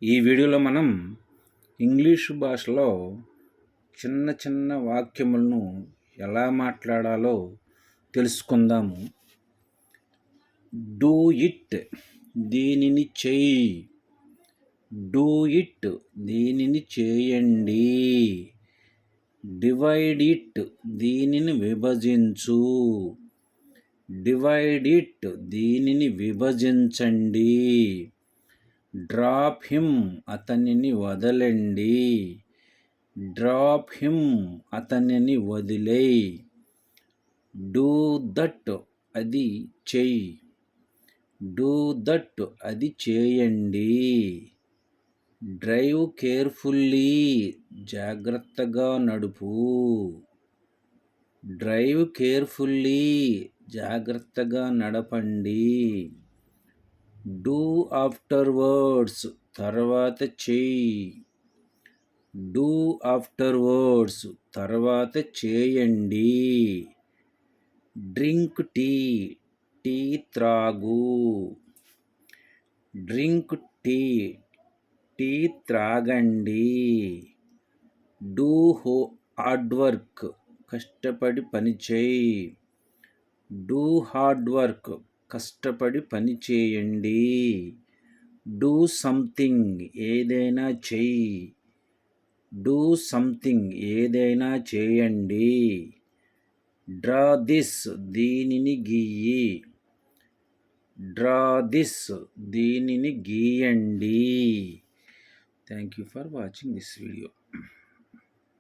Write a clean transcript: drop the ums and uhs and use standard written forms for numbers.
ఈ వీడియోలో మనం ఇంగ్లీషు భాషలో చిన్న చిన్న వాక్యములను ఎలా మాట్లాడాలో తెలుసుకుందాము. డూ ఇట్, దీనిని చేయి. డూ ఇట్, దీనిని చేయండి. డివైడ్ ఇట్, దీనిని విభజించు. డివైడ్ ఇట్, దీనిని విభజించండి. డ్రాప్ హిమ్, అతనిని వదలండి. డ్రాప్ హిమ్, అతనిని వదిలేయ్. డూ దట్, అది చెయ్యి. డూ దట్, అది చేయండి. డ్రైవ్ కేర్ఫుల్లీ, జాగ్రత్తగా నడుపు. డ్రైవ్ కేర్ఫుల్లీ, జాగ్రత్తగా నడపండి. డూ ఆఫ్టర్వర్డ్స్, తర్వాత చెయ్యి. డూ ఆఫ్టర్వర్డ్స్, తర్వాత చేయండి. డ్రింక్ టీ, టీ త్రాగు. డ్రింక్ టీ, టీ త్రాగండి. డూ హార్డ్ వర్క్, కష్టపడి పని చేయి. డూ హార్డ్ వర్క్, కష్టపడి పని చేయండి. డూ సంథింగ్, ఏదైనా చెయ్యి. డూ సంథింగ్, ఏదైనా చేయండి. డ్రా దిస్, దీనిని గీయి. డ్రా దిస్, దీనిని గీయండి. Thank you for watching this video.